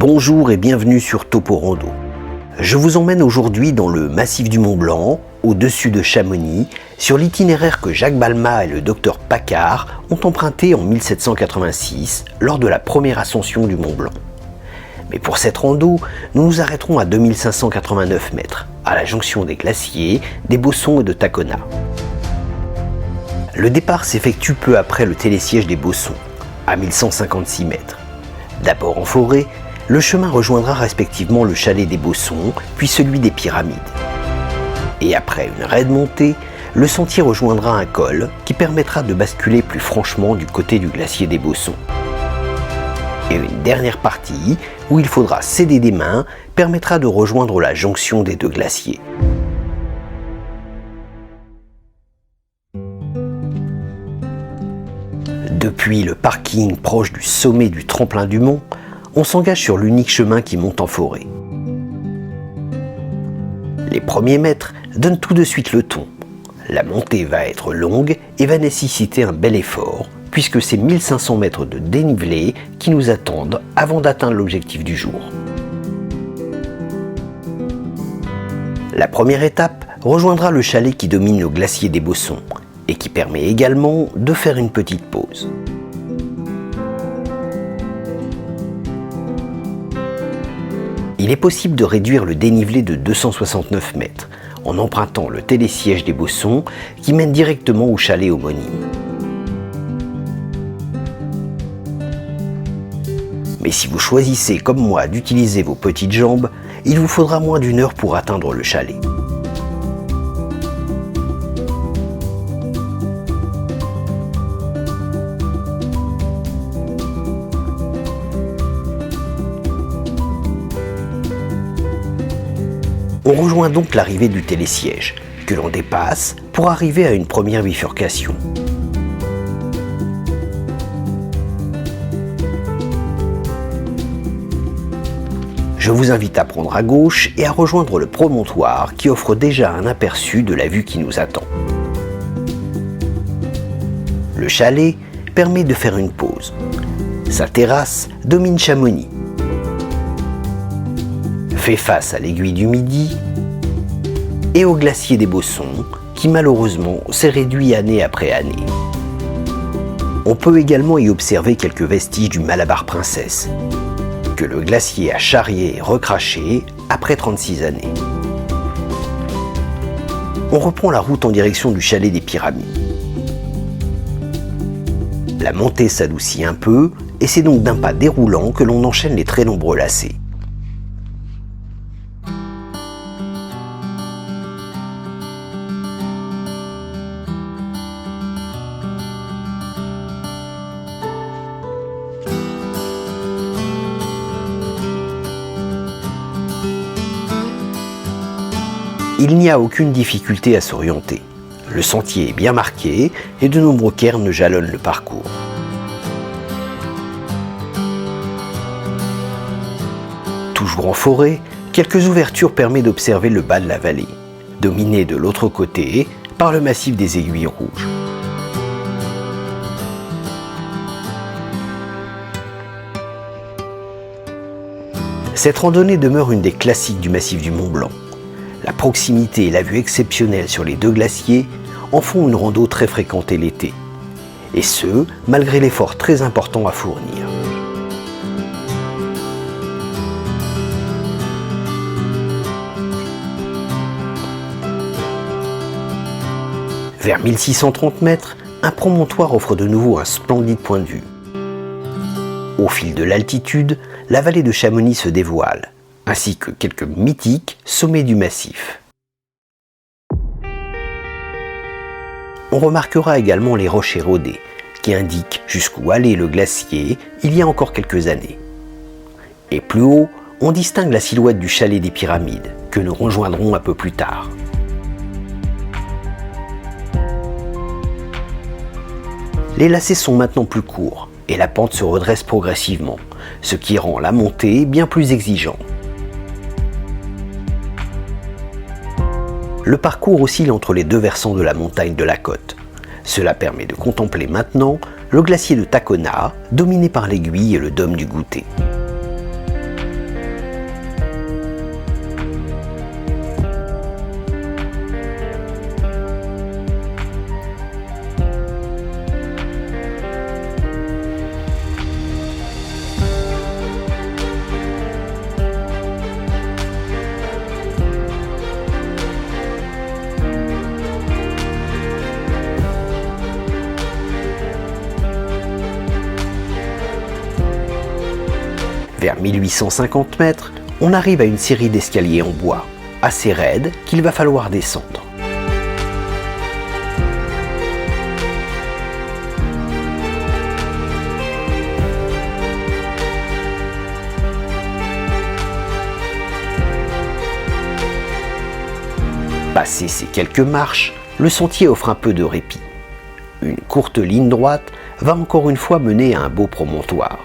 Bonjour et bienvenue sur Topo Rando. Je vous emmène aujourd'hui dans le massif du Mont Blanc, au-dessus de Chamonix, sur l'itinéraire que Jacques Balmat et le docteur Paccard ont emprunté en 1786 lors de la première ascension du Mont Blanc. Mais pour cette rando, nous nous arrêterons à 2589 mètres, à la jonction des glaciers, des Bossons et de Tacona. Le départ s'effectue peu après le télésiège des Bossons, à 1156 mètres. D'abord en forêt, le chemin rejoindra respectivement le chalet des Bossons, puis celui des Pyramides. Et après une raide montée, le sentier rejoindra un col qui permettra de basculer plus franchement du côté du glacier des Bossons. Et une dernière partie, où il faudra céder des mains, permettra de rejoindre la jonction des deux glaciers. Depuis le parking proche du sommet du tremplin du mont, on s'engage sur l'unique chemin qui monte en forêt. Les premiers mètres donnent tout de suite le ton. La montée va être longue et va nécessiter un bel effort, puisque c'est 1500 mètres de dénivelé qui nous attendent avant d'atteindre l'objectif du jour. La première étape rejoindra le chalet qui domine le glacier des Bossons et qui permet également de faire une petite pause. Il est possible de réduire le dénivelé de 269 mètres en empruntant le télésiège des Bossons qui mène directement au chalet homonyme. Mais si vous choisissez comme moi d'utiliser vos petites jambes, il vous faudra moins d'une heure pour atteindre le chalet. On rejoint donc l'arrivée du télésiège, que l'on dépasse pour arriver à une première bifurcation. Je vous invite à prendre à gauche et à rejoindre le promontoire qui offre déjà un aperçu de la vue qui nous attend. Le chalet permet de faire une pause. Sa terrasse domine Chamonix. Fait face à l'aiguille du Midi et au glacier des Bossons qui malheureusement s'est réduit année après année. On peut également y observer quelques vestiges du Malabar Princess que le glacier a charrié et recraché après 36 années. On reprend la route en direction du chalet des Pyramides. La montée s'adoucit un peu et c'est donc d'un pas déroulant que l'on enchaîne les très nombreux lacets. Il n'y a aucune difficulté à s'orienter. Le sentier est bien marqué et de nombreux cairns jalonnent le parcours. Toujours en forêt, quelques ouvertures permettent d'observer le bas de la vallée, dominé de l'autre côté par le massif des Aiguilles Rouges. Cette randonnée demeure une des classiques du massif du Mont Blanc. La proximité et la vue exceptionnelle sur les deux glaciers en font une rando très fréquentée l'été. Et ce, malgré l'effort très important à fournir. Vers 1630 mètres, un promontoire offre de nouveau un splendide point de vue. Au fil de l'altitude, la vallée de Chamonix se dévoile, ainsi que quelques mythiques sommets du massif. On remarquera également les roches érodées, qui indiquent jusqu'où allait le glacier il y a encore quelques années. Et plus haut, on distingue la silhouette du chalet des Pyramides, que nous rejoindrons un peu plus tard. Les lacets sont maintenant plus courts, et la pente se redresse progressivement, ce qui rend la montée bien plus exigeante. Le parcours oscille entre les deux versants de la montagne de la côte. Cela permet de contempler maintenant le glacier de Tacona, dominé par l'aiguille et le dôme du Goûter. Vers 1850 mètres, on arrive à une série d'escaliers en bois, assez raides qu'il va falloir descendre. Passé ces quelques marches, le sentier offre un peu de répit. Une courte ligne droite va encore une fois mener à un beau promontoire.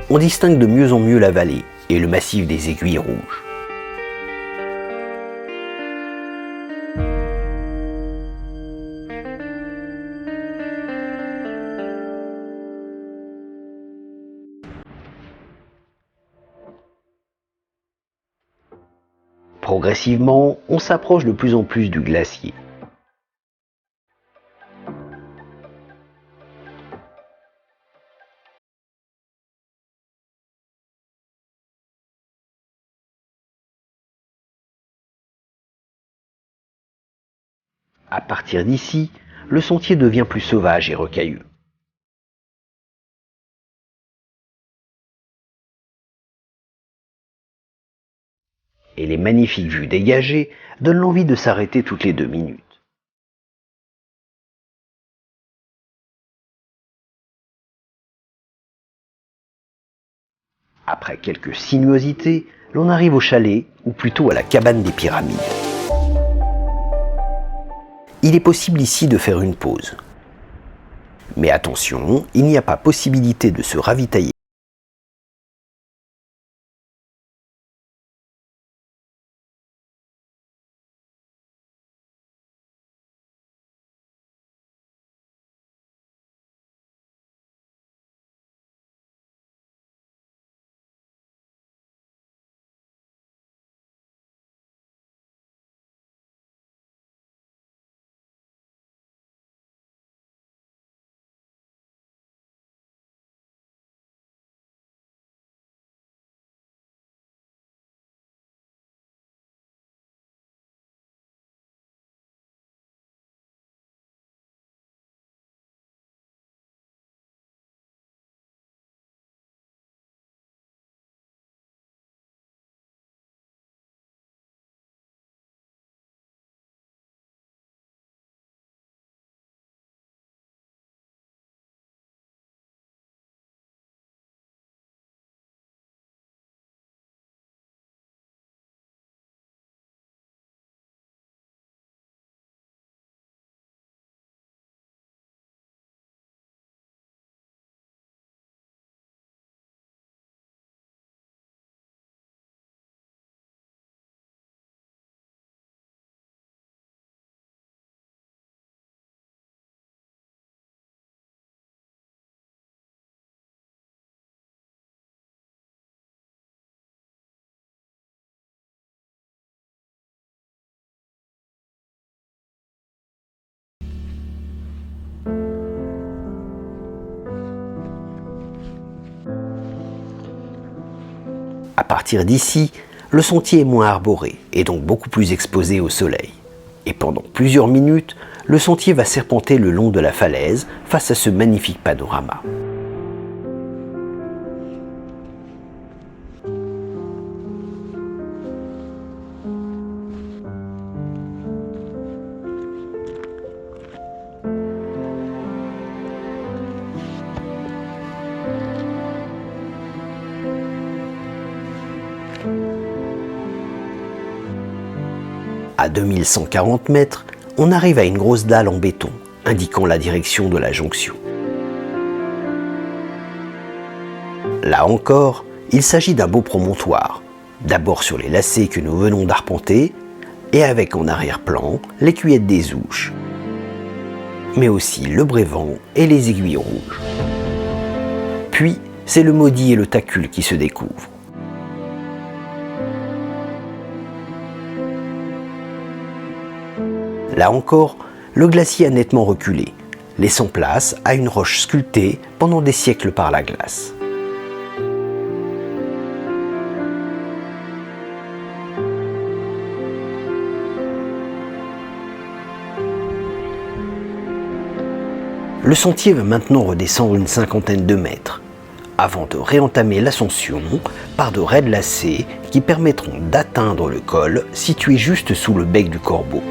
On distingue de mieux en mieux la vallée et le massif des Aiguilles Rouges. Progressivement, on s'approche de plus en plus du glacier. À partir d'ici, le sentier devient plus sauvage et rocailleux. Et les magnifiques vues dégagées donnent l'envie de s'arrêter toutes les 2 minutes. Après quelques sinuosités, l'on arrive au chalet, ou plutôt à la cabane des Pyramides. Il est possible ici de faire une pause. Mais attention, il n'y a pas possibilité de se ravitailler. À partir d'ici, le sentier est moins arboré et donc beaucoup plus exposé au soleil. Et pendant plusieurs minutes, le sentier va serpenter le long de la falaise face à ce magnifique panorama. À 2140 mètres, on arrive à une grosse dalle en béton, indiquant la direction de la jonction. Là encore, il s'agit d'un beau promontoire, d'abord sur les lacets que nous venons d'arpenter, et avec en arrière-plan les cueillettes des Ouches, mais aussi le Brévent et les Aiguilles Rouges. Puis, c'est le Maudit et le Tacul qui se découvrent. Là encore, le glacier a nettement reculé, laissant place à une roche sculptée pendant des siècles par la glace. Le sentier va maintenant redescendre une cinquantaine de mètres, avant de réentamer l'ascension par de raides lacets qui permettront d'atteindre le col situé juste sous le bec du Corbeau.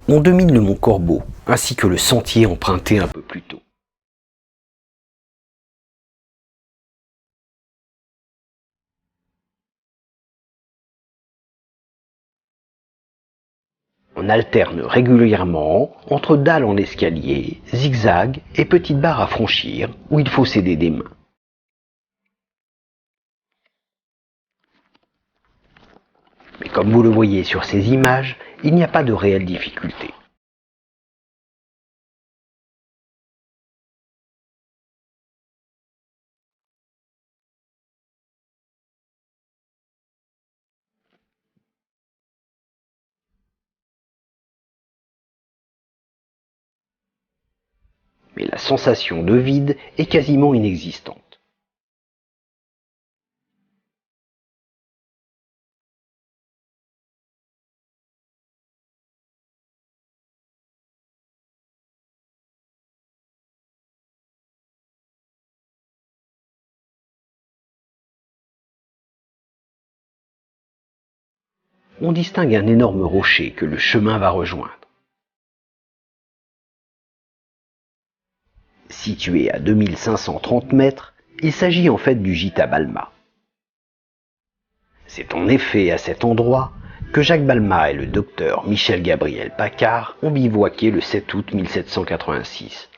On domine le mont Corbeau, ainsi que le sentier emprunté un peu plus tôt. On alterne régulièrement entre dalles en escalier, zigzags et petites barres à franchir où il faut s'aider des mains. Mais comme vous le voyez sur ces images, il n'y a pas de réelle difficulté. Mais la sensation de vide est quasiment inexistante. on distingue un énorme rocher que le chemin va rejoindre. Situé à 2530 mètres, il s'agit en fait du gîte à Balma. C'est en effet à cet endroit que Jacques Balma et le docteur Michel Gabriel Paccard ont bivouaqué le 7 août 1786,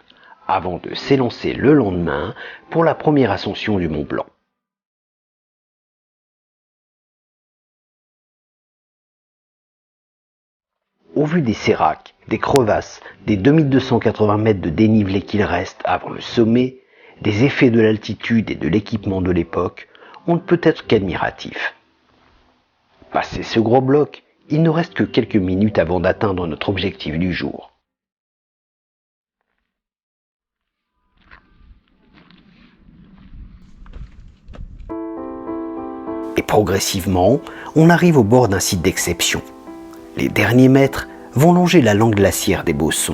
avant de s'élancer le lendemain pour la première ascension du Mont Blanc. Au vu des séracs, des crevasses, des 2280 mètres de dénivelé qu'il reste avant le sommet, des effets de l'altitude et de l'équipement de l'époque, on ne peut être qu'admiratif. Passé ce gros bloc, il ne reste que quelques minutes avant d'atteindre notre objectif du jour. Et progressivement, on arrive au bord d'un site d'exception. Les derniers mètres vont longer la langue glaciaire des Bossons.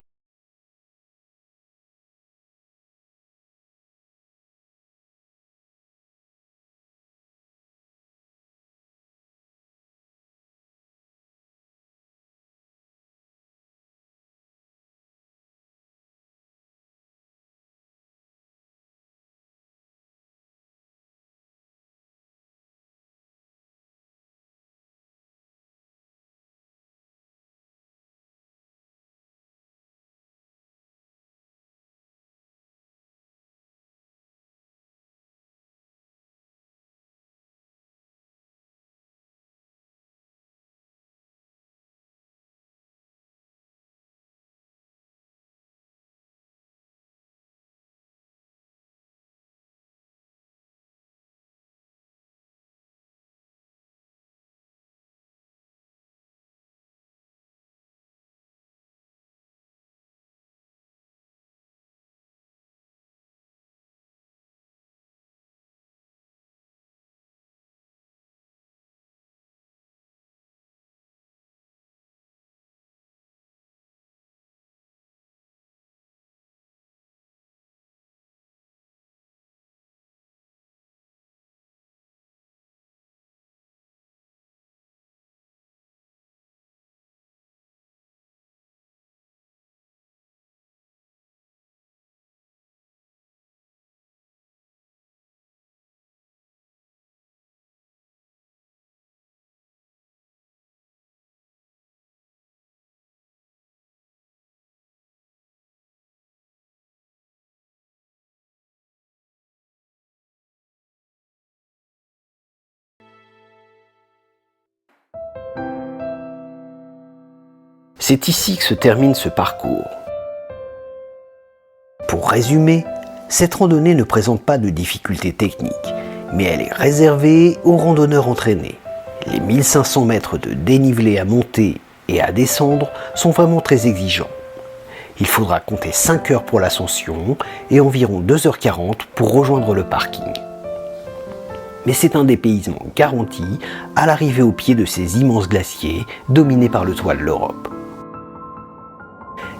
C'est ici que se termine ce parcours. Pour résumer, cette randonnée ne présente pas de difficultés techniques, mais elle est réservée aux randonneurs entraînés. Les 1500 mètres de dénivelé à monter et à descendre sont vraiment très exigeants. Il faudra compter 5 heures pour l'ascension et environ 2h40 pour rejoindre le parking. Mais c'est un dépaysement garanti à l'arrivée au pied de ces immenses glaciers dominés par le toit de l'Europe.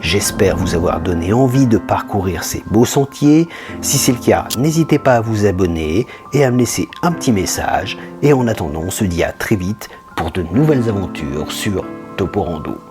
J'espère vous avoir donné envie de parcourir ces beaux sentiers. Si c'est le cas, n'hésitez pas à vous abonner et à me laisser un petit message. Et en attendant, on se dit à très vite pour de nouvelles aventures sur Toporando.